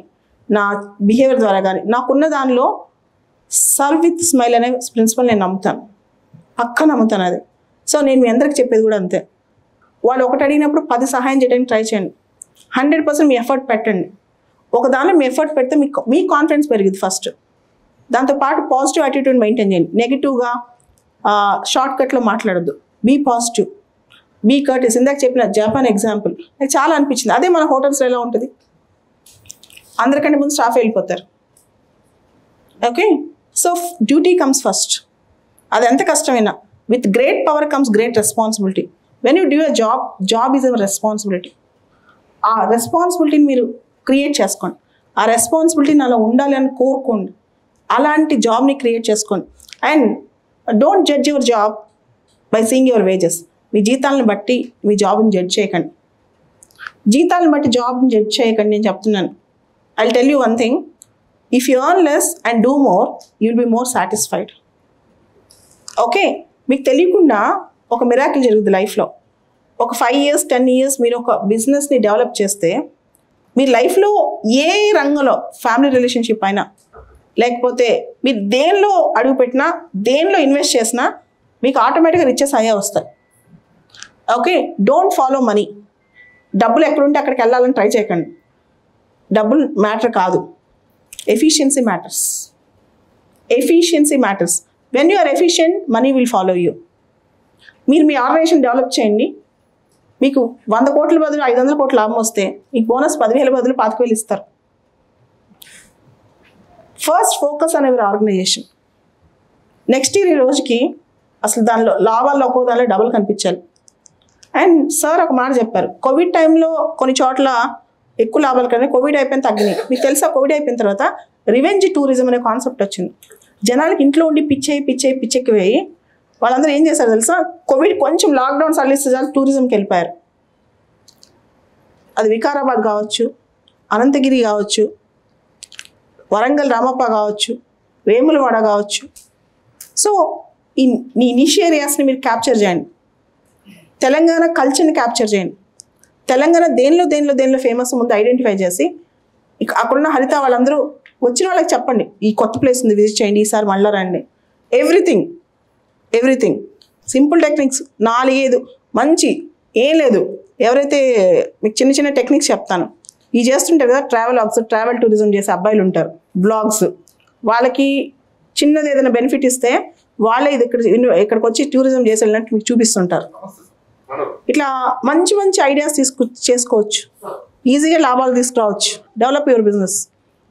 నా బిహేవియర్ ద్వారా కానీ నాకున్న దానిలో సర్వ్ విత్ స్మైల్ అనే ప్రిన్సిపల్ నేను నమ్ముతాను అది. సో నేను మీ అందరికి చెప్పేది కూడా అంతే. వాళ్ళు ఒకటి అడిగినప్పుడు 10 సహాయం చేయడానికి ట్రై చేయండి. 100% మీ ఎఫర్ట్ పెట్టండి. ఒక దానిలో మీ ఎఫర్ట్ పెడితే మీ కాన్ఫిడెన్స్ పెరిగింది ఫస్ట్. దాంతోపాటు పాజిటివ్ యాటిట్యూడ్ మెయింటైన్ చేయండి. నెగిటివ్గా షార్ట్ కట్లో మాట్లాడద్దు. Be positive, be courteous. ఇందాక చెప్పిన జపాన్ ఎగ్జాంపుల్ నాకు చాలా అనిపించింది. అదే మన హోటల్స్లో ఎలా ఉంటుంది, అందరికంటే ముందు స్టాఫ్ వెళ్ళిపోతారు. Okay, so duty comes first. అది ఎంత కష్టమైనా with great power comes great responsibility. When you do a job is our responsibility. ఆ రెస్పాన్సిబిలిటీని మీరు క్రియేట్ చేసుకోండి. ఆ రెస్పాన్సిబిలిటీ నాలో ఉండాలి అని కోరుకోండి. అలాంటి జాబ్ని క్రియేట్ చేసుకోండి. And don't judge your job by seeing your wages. మీ జీతాలను బట్టి మీ జాబ్ని జడ్జ్ చేయకండి. జీతాలను బట్టి జాబ్ని జడ్జ్ చేయకండి. నేను చెప్తున్నాను. I will tell you one thing, if you earn less and do more you will be more satisfied. Okay, మీకు తెలియకుండా ఒక మిరాకిల్ జరుగుతుంది లైఫ్లో. ఒక 5 years 10 years మీరు ఒక బిజినెస్ని డెవలప్ చేస్తే మీ లైఫ్లో ఏ రంగంలో, ఫ్యామిలీ రిలేషన్షిప్ అయినా లేకపోతే మీరు దేనిలో అడుగుపెట్టినా, దేనిలో ఇన్వెస్ట్ చేసినా మీకు ఆటోమేటిక్గా రిచెస్ అయ్యే వస్తాయి. Okay, don't follow money. డబ్బులు ఎక్కడుంటే అక్కడికి వెళ్ళాలని ట్రై చేయకండి. డబ్బులు మ్యాటర్ కాదు, efficiency matters. When you are efficient money will follow you. మీరు మీ ఆర్గనైజేషన్ డెవలప్ చేయండి. మీకు 100 కోట్ల బదులు 500 కోట్ల లాభం వస్తే మీకు బోనస్ 10,000 బదులు 25,000 ఇస్తారు. First focus on your organisation. Next year ఈ రోజుకి అసలు దానిలో లాభాల్లో ఒక్కో దానిలో డబుల్ కనిపించాలి. అండ్ సార్ ఒక మాట చెప్పారు, కోవిడ్ టైంలో కొన్ని చోట్ల ఎక్కువ లాభాలు కానీ కోవిడ్ అయిపోయిన తగ్గినాయి. మీకు తెలుసా, కోవిడ్ అయిపోయిన తర్వాత రివెంజ్ టూరిజం అనే కాన్సెప్ట్ వచ్చింది. జనాలకి ఇంట్లో ఉండి పిచ్చెక్కిపోయి వాళ్ళందరూ ఏం చేశారు తెలుసా, కోవిడ్ కొంచెం లాక్డౌన్ సడలిస్తే చాలు టూరిజంకి వెళ్ళిపోయారు. అది వికారాబాద్ కావచ్చు, అనంతగిరి కావచ్చు, వరంగల్ రామప్ప కావచ్చు, వేములవాడ కావచ్చు. సో ఈ నిష్ ఏరియాస్ని మీరు క్యాప్చర్ చేయండి. తెలంగాణ కల్చర్ని క్యాప్చర్ చేయండి. తెలంగాణ దేనిలో ఫేమస్ ముందు ఐడెంటిఫై చేసి అక్కడున్న హరిత వాళ్ళందరూ వచ్చిన వాళ్ళకి చెప్పండి, ఈ కొత్త ప్లేస్ ఉంది విజిట్ చేయండి, ఈసారి మళ్ళీ రండి. ఎవ్రీథింగ్ సింపుల్ టెక్నిక్స్ 4-5 మంచి ఏం లేదు. ఎవరైతే మీకు చిన్న టెక్నిక్స్ చెప్తాను, ఇవి చేస్తుంటారు కదా, ట్రావెల్ టూరిజం చేసే అబ్బాయిలు ఉంటారు, బ్లాగ్స్. వాళ్ళకి చిన్నది ఏదైనా బెనిఫిట్ ఇస్తే వాళ్ళే ఇది ఇక్కడికి వచ్చి టూరిజం చేసి వెళ్ళినట్టు మీకు చూపిస్తుంటారు. ఇట్లా మంచి ఐడియాస్ చేసుకోవచ్చు, ఈజీగా లాభాలు తీసుకురావచ్చు. Develop your business.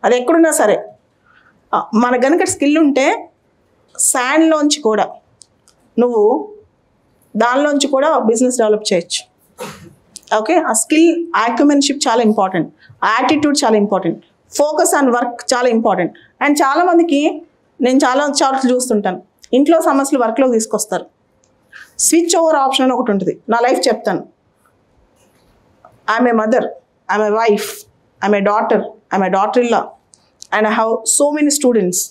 అది ఎక్కడున్నా సరే మన కనుక స్కిల్ ఉంటే శాండ్లోంచి కూడా నువ్వు దానిలోంచి కూడా బిజినెస్ డెవలప్ చేయొచ్చు. ఓకే, ఆ స్కిల్ యాక్యుమెన్షిప్ చాలా ఇంపార్టెంట్, యాటిట్యూడ్ చాలా ఇంపార్టెంట్, ఫోకస్ ఆన్ వర్క్ చాలా ఇంపార్టెంట్. అండ్ చాలామందికి నేను చాలా చోట్ల చూస్తుంటాను, ఇంట్లో సమస్యలు వర్క్లోకి తీసుకొస్తారు. స్విచ్ ఓవర్ ఆప్షన్ అని ఒకటి ఉంటుంది. నా లైఫ్ చెప్తాను. I'm a mother, I'm a wife, I'm a daughter, I'm a daughter in law, and I have so many students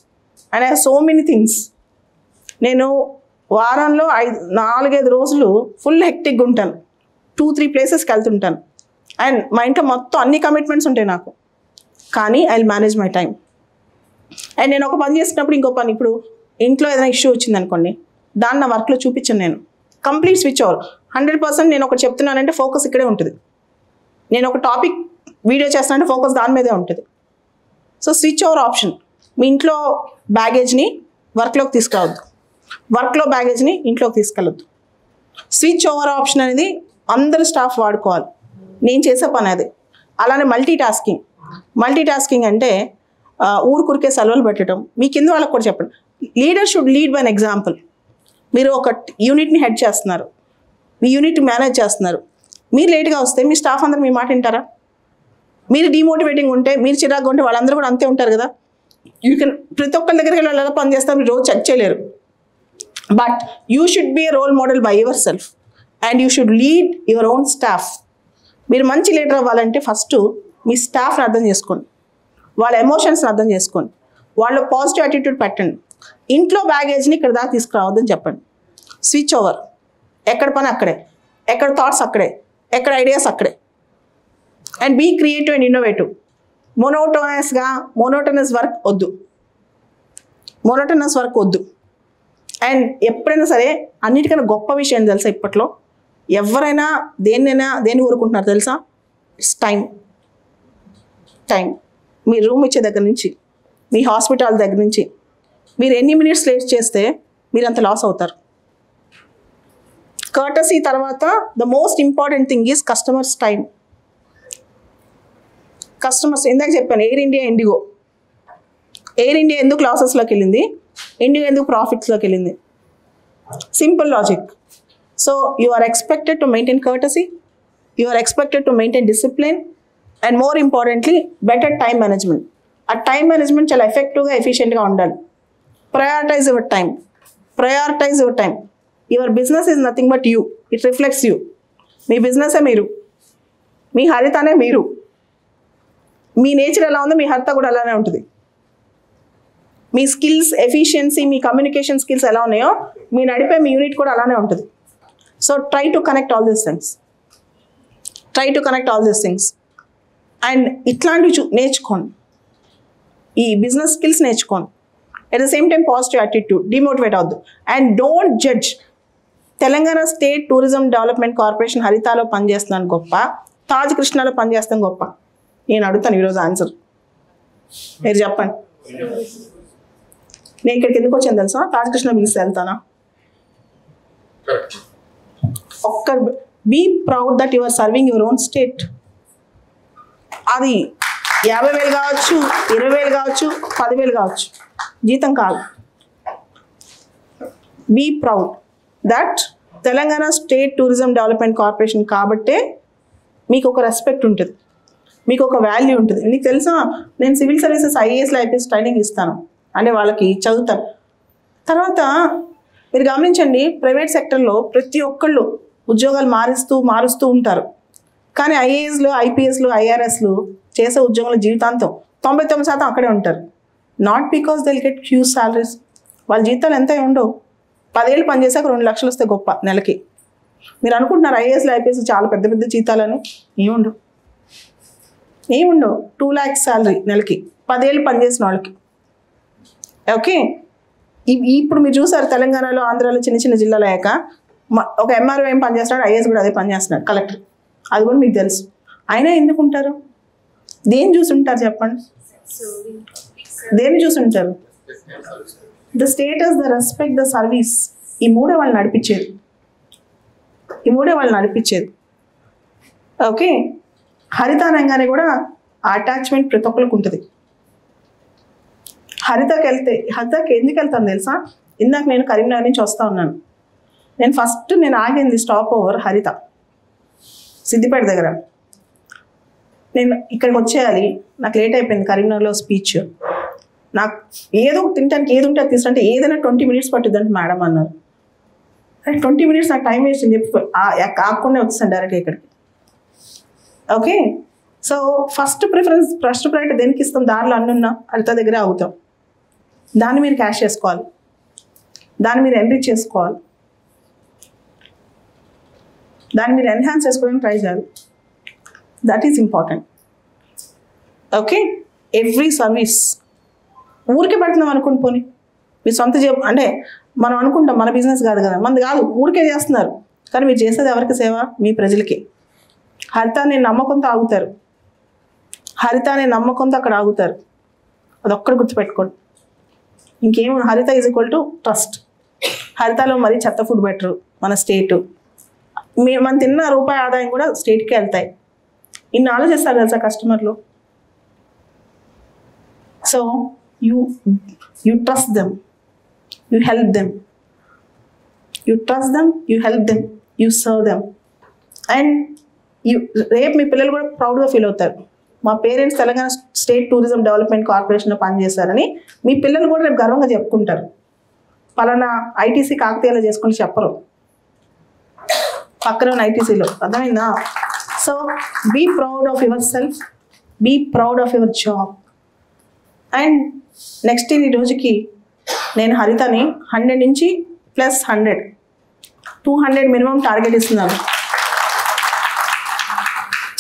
and I have so many things. నేను వారంలో 4-5 రోజులు ఫుల్ హెక్టిక్గా ఉంటాను. 2-3 ప్లేసెస్కి వెళ్తుంటాను. అండ్ మా ఇంట్లో మొత్తం అన్ని కమిట్మెంట్స్ ఉంటాయి నాకు. కానీ I will manage my time. And నేను ఒక పని చేసినప్పుడు ఇంకో పని, ఇప్పుడు ఇంట్లో ఏదైనా ఇష్యూ వచ్చింది అనుకోండి, దాన్ని నా వర్క్లో చూపించాను. నేను కంప్లీట్ స్విచ్ ఓవర్ 100%. నేను ఒకటి చెప్తున్నానంటే ఫోకస్ ఇక్కడే ఉంటుంది. నేను ఒక టాపిక్ వీడియో చేస్తానంటే ఫోకస్ దాని మీదే ఉంటుంది. So switch over option. మీ ఇంట్లో బ్యాగేజ్ని వర్క్లోకి తీసుకురావద్దు, వర్క్లో బ్యాగేజ్ని ఇంట్లోకి తీసుకెళ్ళొద్దు. స్విచ్ ఓవర్ ఆప్షన్ అనేది అందరు స్టాఫ్ వాడుకోవాలి. నేను చేసే పని అది. అలానే మల్టీ టాస్కింగ్ అంటే ఊరికే సెలవులు పెట్టడం. మీ కింద వాళ్ళకి కూడా చెప్పండి. Leader should lead by an example. మీరు ఒక యూనిట్ని హెడ్ చేస్తున్నారు, మీ యూనిట్ మేనేజ్ చేస్తున్నారు. మీరు లేట్గా వస్తే మీ స్టాఫ్ అందరూ మీ మాట వింటారా? మీరు డిమోటివేటింగ్ ఉంటే, మీరు చిరాగ్గా ఉంటే వాళ్ళందరూ కూడా అంతే ఉంటారు కదా. ప్రతి ఒక్కరి దగ్గరికి వాళ్ళు ఎలా పని చేస్తారు మీరు రోజు చెక్ చేయలేరు. But you should be a role model by yourself and you should lead your own staff. మీరు మంచి లీడర్ అవ్వాలంటే ఫస్ట్ మీ స్టాఫ్ని అర్థం చేసుకోండి, వాళ్ళ ఎమోషన్స్ని అర్థం చేసుకోండి, వాళ్ళ పాజిటివ్ యాటిట్యూడ్ పెట్టండి. ఇంట్లో బ్యాగేజ్ని ఇక్కడ దాకా తీసుకురావద్దని చెప్పండి. స్విచ్ ఓవర్, ఎక్కడ పని అక్కడే, ఎక్కడ థాట్స్ అక్కడే, ఎక్కడ ఐడియాస్ అక్కడే. And be creative and innovative. Monotonous work వద్దు. అండ్ ఎప్పుడైనా సరే అన్నిటికన్నా గొప్ప విషయం తెలుసా, ఇప్పట్లో ఎవరైనా దేన్ని కోరుకుంటున్నారు తెలుసా? It's time. మీ రూమ్ ఇచ్చే దగ్గర నుంచి, మీ హాస్పిటల్ దగ్గర నుంచి మీరు ఎన్ని మినిట్స్ లేట్ చేస్తే మీరు అంత లాస్ అవుతారు. కర్టసీ తర్వాత the most important thing is customers time. Customers ఇందాక చెప్పాను, ఎయిర్ ఇండియా ఎందుకు లాసెస్లోకి వెళ్ళింది, ఇండియా ఎందుకు ప్రాఫిట్స్లోకి వెళ్ళింది? Simple logic. So you are expected to maintain courtesy, you are expected to maintain discipline, and more importantly better time management. ఆ time management చాలా ఎఫెక్టివ్గా ఎఫిషియెంట్గా ఉండాలి. Prioritise your time. Your business is nothing but you, it reflects you. మీ బిజినెసే మీరు, మీ హరితనే మీరు. మీ నేచర్ ఎలా ఉందో మీ హరిత కూడా అలానే ఉంటుంది. మీ స్కిల్స్, ఎఫిషియన్సీ, మీ కమ్యూనికేషన్ స్కిల్స్ ఎలా ఉన్నాయో మీ నడిపే మీ యూనిట్ కూడా అలానే ఉంటుంది. So try to connect all these things. And ఇట్లాంటివి నేర్చుకోండి, ఈ బిజినెస్ స్కిల్స్ నేర్చుకోండి. At the same time positive attitude, demotivate అవద్దు. And don't judge. Telangana state tourism development corporation హరితాలో పనిచేస్తున్నాను గొప్ప, తాజ్ కృష్ణలో పనిచేస్తాను గొప్ప? నేను అడుగుతాను ఈరోజు ఆన్సర్, మీరు చెప్పండి. నేను ఇక్కడికి ఎందుకు వచ్చాను తెలుసా? తాజ్ కృష్ణ పిలిస్తే వెళ్తానా? Be proud that you are serving your own state. అది 50,000 కావచ్చు, 20,000 కావచ్చు, 10,000 కావచ్చు, జీతం కాదు. Be proud that Telangana state tourism development corporation కాబట్టే మీకు ఒక రెస్పెక్ట్ ఉంటుంది, మీకు ఒక వాల్యూ ఉంటుంది. మీకు తెలుసా, నేను civil services IAS IPS training ఇస్తాను, అంటే వాళ్ళకి చదువుతారు. తర్వాత మీరు గమనించండి, ప్రైవేట్ సెక్టర్లో ప్రతి ఒక్కళ్ళు ఉద్యోగాలు మారుస్తూ ఉంటారు. కానీ IASలు, IPSలు, IRSలు చేసే ఉద్యోగంలో జీవితాంతం 99% అక్కడే ఉంటారు. Not because they will get huge salaries. వాళ్ళ జీతాలు ఎంత ఉండవు. 10 ఏళ్ళు పనిచేసాక 2 లక్షలు వస్తే గొప్ప నెలకి. మీరు అనుకుంటున్నారు IASలు, IPS చాలా పెద్ద పెద్ద జీతాలని? ఏముండవు. 2 lakhs శాలరీ నెలకి, 10 ఏళ్ళు పనిచేసిన వాళ్ళకి. ఓకే, ఇప్పుడు మీరు చూసారు తెలంగాణలో, ఆంధ్రాలో, చిన్న చిన్న జిల్లాలు అయ్యాక ఒక MRO ఏం పనిచేస్తున్నాడు, IAS కూడా అదే పనిచేస్తున్నాడు, కలెక్టర్. అది కూడా మీకు తెలుసు. అయినా ఎందుకు ఉంటారు? దేన్ని చూసి ఉంటారు చెప్పండి? దేన్ని చూసి ఉంటారు? The status, the respect, the service. ఈ మూడే వాళ్ళు నడిపించేది. ఓకే, హరిత అనగానే కూడా అటాచ్మెంట్ ప్రతి ఒక్కరికి ఉంటుంది. హరితకి ఎందుకు వెళ్తాను తెలుసా? ఇందాక నేను కరీంనగర్ నుంచి వస్తూ ఉన్నాను. నేను ఆగింది స్టాప్ ఓవర్ హరిత, సిద్దిపేట దగ్గర. నేను ఇక్కడికి వచ్చేయాలి, నాకు లేట్ అయిపోయింది కరీంనగర్లో స్పీచ్. నాకు ఏదో తినడానికి ఏది ఉంటే అది తీసుకుంటే ఏదైనా 20 minutes పట్టుద్దంటే మేడం అన్నారు. 20 minutes నాకు టైం వేస్ట్ అని చెప్పి ఆకుండా వచ్చేసాను డైరెక్ట్గా ఇక్కడికి. ఓకే, సో ఫస్ట్ ప్రయారిటీ దేనికి ఇస్తాం? దారిలో అన్నున్నా హరిత దగ్గరే ఆగుతాం. దాన్ని మీరు క్యాష్ చేసుకోవాలి, దాన్ని మీరు ఎన్రిచ్ చేసుకోవాలి, దాన్ని మీరు ఎన్హాన్స్ చేసుకోవడానికి ట్రై చేయాలి. That is important. Okay, every service ఊరికే పెడుతున్నాం అనుకోండి. పోనీ మీ సొంత అంటే మనం అనుకుంటాం మన బిజినెస్ కాదు కదా, మనది కాదు, ఊరికే చేస్తున్నారు. కానీ మీరు చేసేది ఎవరికి సేవ? మీ ప్రజలకి. హరిత అనే నమ్మకంతో ఆగుతారు, అక్కడ ఆగుతారు. అదొక్కటి గుర్తుపెట్టుకోండి. ఇంకేం, హరిత ఈజ్ ఈక్వల్ టు ట్రస్ట్. హరితలో మరి చెత్త ఫుడ్ బెటరు మన స్టేటు. మనం తిన్న రూపాయి ఆదాయం కూడా స్టేట్కే వెళ్తాయి. ఇన్ని ఆలోచిస్తారు తెలుసా కస్టమర్లు. So you trust them, you help them, you serve them. And రేపు మీ పిల్లలు కూడా ప్రౌడ్గా ఫీల్ అవుతారు. మా parents Telangana state tourism development కార్పొరేషన్లో పనిచేశారని మీ పిల్లలు కూడా రేపు గర్వంగా చెప్పుకుంటారు. పలానా ITC కాకతీయలో చేసుకుని చెప్పరు, పక్కన ITCలో. అర్థమైందా? So be proud of yourself, be proud of your job. And next ఈ రోజుకి నేను హరితని 100 నుంచి +100 200 మినిమం టార్గెట్ ఇస్తున్నాను.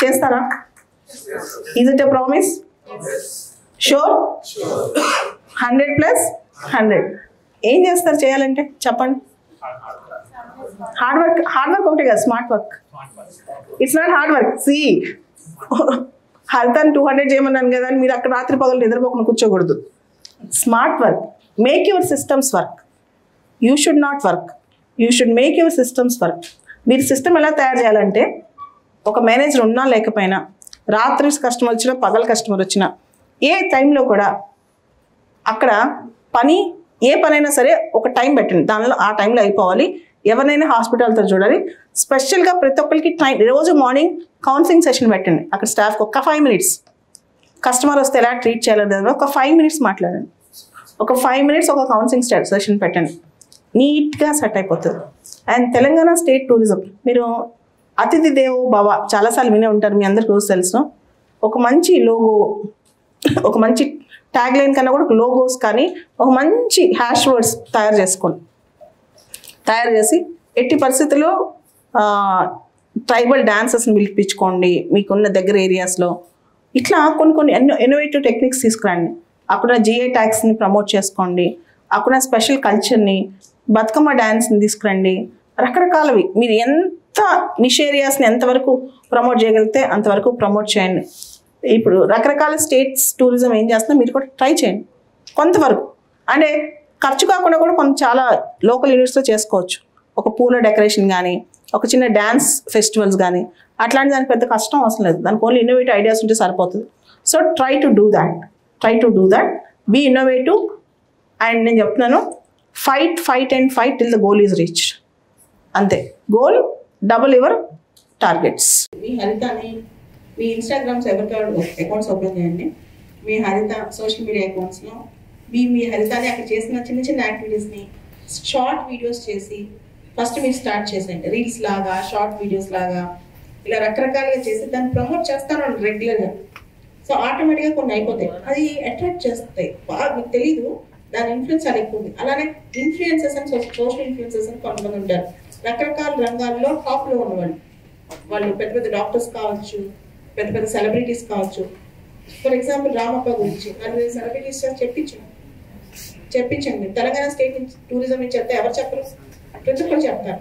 చేస్తారా? Is it a promise? Sure? 100 + 100 ఏం చేస్తారు చేయాలంటే చెప్పండి. హార్డ్ వర్క్ ఒకటే కదా, smart work. It's not hard work. See హరితని 200 చేయమన్నాను కదా అని మీరు అక్కడ రాత్రి పగలు నిద్రపోకుండా కూర్చోకూడదు. Smart work. Make your systems work. You should not work, you should make your systems work. మీరు సిస్టమ్ ఎలా తయారు చేయాలంటే, ఒక మేనేజర్ ఉన్నా లేకపోయినా, రాత్రి కస్టమర్ వచ్చినా పగల కస్టమర్ వచ్చినా, ఏ టైంలో కూడా అక్కడ ఏ పనైనా సరే ఒక టైం పెట్టండి, దానిలో ఆ టైంలో అయిపోవాలి. ఎవరినైనా హాస్పిటల్తో చూడాలి. స్పెషల్గా ప్రతి ఒక్కరికి రోజు మార్నింగ్ కౌన్సిలింగ్ సెషన్ పెట్టండి. అక్కడ స్టాఫ్కి ఒక 5 మినిట్స్, కస్టమర్ వస్తే ఎలా ట్రీట్ చేయాలనేది ఒక 5 మినిట్స్ మాట్లాడండి. ఒక 5 మినిట్స్ ఒక కౌన్సిలింగ్ సెషన్ పెట్టండి. నీట్గా సెట్ అయిపోతుంది. అండ్ తెలంగాణ స్టేట్ టూరిజం, మీరు అతిథి దేవో భవ చాలాసార్లు వినే ఉంటారు, మీ అందరికీ రోజు తెలుసు. ఒక మంచి లోగో, ఒక మంచి ట్యాగ్ లైన్ కన్నా కూడా లోగోస్ కానీ ఒక మంచి హ్యాష్ వర్డ్స్ తయారు చేసి ఎట్టి పరిస్థితుల్లో ట్రైబల్ డాన్సర్స్ని పిలిపించుకోండి మీకున్న దగ్గర ఏరియాస్లో. ఇట్లా కొన్ని ఇన్నోవేటివ్ టెక్నిక్స్ తీసుకురండి. అక్కడ జిఐ ట్యాగ్స్ని ప్రమోట్ చేసుకోండి. అక్కడ స్పెషల్ కల్చర్ని, బతుకమ్మ డ్యాన్స్ని తీసుకురండి. రకరకాలవి మీరు ఎంత నిష్ ఏరియాస్ని ఎంతవరకు ప్రమోట్ చేయగలిగితే అంతవరకు ప్రమోట్ చేయండి. ఇప్పుడు రకరకాల స్టేట్స్ టూరిజం ఏం చేస్తున్నా మీరు కూడా ట్రై చేయండి కొంతవరకు. అంటే ఖర్చు కాకుండా కూడా చాలా లోకల్ యూనిట్స్తో చేసుకోవచ్చు. ఒక పూల డెకరేషన్ కానీ, ఒక చిన్న డ్యాన్స్ ఫెస్టివల్స్ కానీ, అట్లాంటి దానికి పెద్ద కష్టం అవసరం లేదు. దానికి ఓన్లీ ఇన్నోవేటివ్ ఐడియాస్ ఉంటే సరిపోతుంది. So try to do that, be innovative. And నేను చెప్తున్నాను, fight till the goal is reach. అంతే, గోల్ డబుల్ యువర్ టార్గెట్స్. మీ హరితని మీ ఇన్స్టాగ్రామ్స్ ఎవరికారు అకౌంట్స్ ఓపెన్ చేయండి. మీ హరిత సోషల్ మీడియా అకౌంట్స్లో మీ హరితని అక్కడ చేసిన చిన్న యాక్టివిటీస్ని షార్ట్ వీడియోస్ చేసి ఫస్ట్ మీరు స్టార్ట్ చేసేయండి. రీల్స్ లాగా, షార్ట్ వీడియోస్ లాగా, ఇలా రకరకాలుగా చేసి దాన్ని ప్రమోట్ చేస్తాను రెగ్యులర్గా. సో ఆటోమేటిక్గా కొన్ని అయిపోతాయి, అది అట్రాక్ట్ చేస్తాయి. బాగా మీకు తెలీదు, దాని ఇన్ఫ్లుయెన్స్ చాలా ఎక్కువ ఉంది. అలానే ఇన్ఫ్లుయెన్సర్స్ అని సోషల్ ఇన్ఫ్లుయెన్సర్స్ అని కొంతమంది ఉంటారు, రకరకాల రంగాల్లో టాప్లో ఉన్నవాళ్ళు. వాళ్ళు పెద్ద డాక్టర్స్ కావచ్చు, పెద్ద సెలబ్రిటీస్ కావచ్చు. ఫర్ ఎగ్జాంపుల్ రామప్ప గురించి 4 సెలబ్రిటీస్ చెప్పించండి. తెలంగాణ స్టేట్ నుంచి టూరిజం నుంచి చెప్తే ఎవరు చెప్పరు, ప్రతి ఒక్కరు చెప్తారు.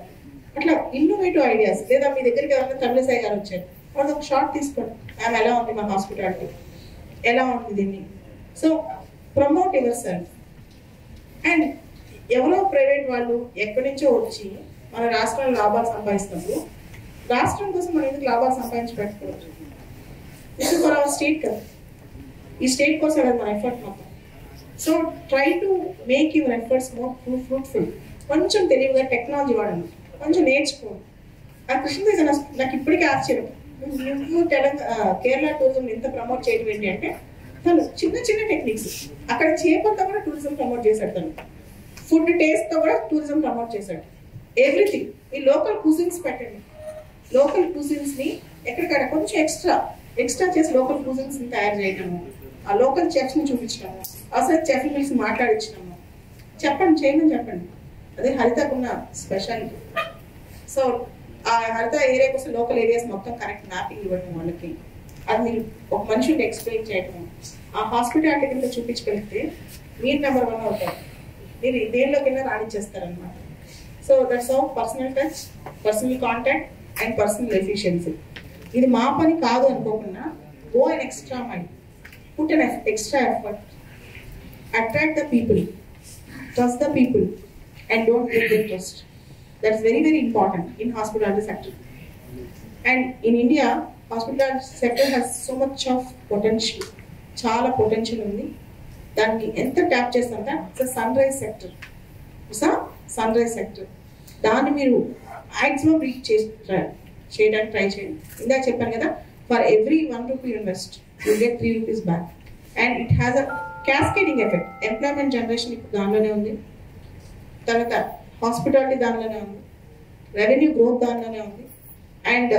అట్లా ఇన్నోవేటివ్ ఐడియాస్. లేదా మీ దగ్గరికి ఎవరైనా తమిళసాయి గారు వచ్చారు, వాళ్ళు ఒక షార్ట్ తీసుకోండి, ఆమె ఎలా ఉంది మా హాస్పిటాలిటీ, ఎలా ఉంది దీన్ని. So promote your self. And ఎవరో ప్రైవేట్ వాళ్ళు ఎక్కడి నుంచో వచ్చి మన రాష్ట్రంలో లాభాలు సంపాదిస్తున్నప్పుడు రాష్ట్రం కోసం మనం ఎందుకు లాభాలు సంపాదించి పెట్టుకోవచ్చు? ఇది ఫర్ అవర్ స్టేట్ కదా, ఈ స్టేట్ కోసం కదా మన ఎఫర్ట్ మొత్తం. So try to make your efforts more fruitful. కొంచెం తెలివిగా టెక్నాలజీ వాడండి, కొంచెం నేర్చుకోండి. ఆ కృష్ణదేశ్ నాకు ఇప్పటికీ ఆశ్చర్యం, కేరళ టూరిజం ఎంత ప్రమోట్ చేయడం ఏంటి అంటే, తను చిన్న టెక్నిక్స్. అక్కడ చేపలతో కూడా టూరిజం ప్రమోట్ చేశాడు, తను ఫుడ్ టేస్ట్తో కూడా టూరిజం ప్రమోట్ చేశాడు. ఎవ్రీథింగ్. ఈ లోకల్ కుజిన్స్ పెట్టండి, లోకల్ కుజిన్స్ని ఎక్కడికక్కడ కొంచెం ఎక్స్ట్రా చేసి లోకల్ కుజిన్స్ని తయారు చేయడము, ఆ లోకల్ చెఫ్స్ని చూపించడము, అసలు చెఫ్ పిలిచి మాట్లాడించడము. చేయమని చెప్పండి. అదే హరితకున్న స్పెషాలిటీ. సో ఆ హరిత ఏరియా కోసం లోకల్ ఏరియాస్ మొత్తం కరెక్ట్ మ్యాపింగ్ ఇవ్వడం వాళ్ళకి, అది మీరు ఒక మనిషిని ఎక్స్ప్లెయిన్ చేయడం, ఆ హాస్పిటాలిటీ కింద చూపించగలిగితే మీరు నెంబర్ 1 అవుతారు. మీరు దేనిలోకైనా రాణించేస్తారనమాట. So that's how personal touch, personal contact and personal efficiency. ఇది మా పని కాదు అనుకోకుండా go and extra mind, put an extra effort, attract the people, trust the people and don't get their trust. That's very, very important in hospitality sector. And in India, hospitality sector has so much of potential. Chala potential undi. Danni enta tap chestanta, it's a sunrise sector. It's a sunrise sector. Danni meeru maximum reach cheyadaniki try cheyandi. Inda cheppanu kada, for every 1 rupee you invest, you get 3 rupees back. And it has a cascading effect. Employment generation ippudu danlone undi. తర్వాత hospitality దానిలోనే ఉంది, revenue growth దానిలోనే ఉంది, and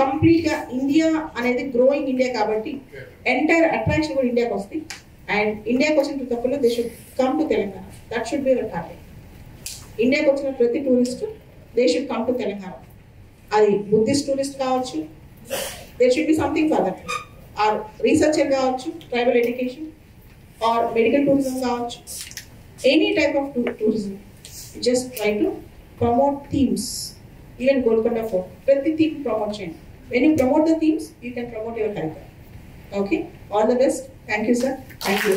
కంప్లీట్గా India అనేది growing India కాబట్టి entire attraction కూడా ఇండియాకి వస్తాయి. అండ్ ఇండియాకి వచ్చిన తప్పులు they should come to Telangana. That should be our target. ఇండియాకి వచ్చిన ప్రతి tourist they should come to Telangana. అది బుద్ధిస్ట్ టూరిస్ట్ కావచ్చు, there should be something for that. Or researcher కావచ్చు, tribal education or medical tourism కావచ్చు, any type of tourism. Just try to promote themes. Even Golconda fort ప్రతి theme promote చేయండి. When you promote the themes you can promote your health. Okay, all the best. Thank you sir. Thank you.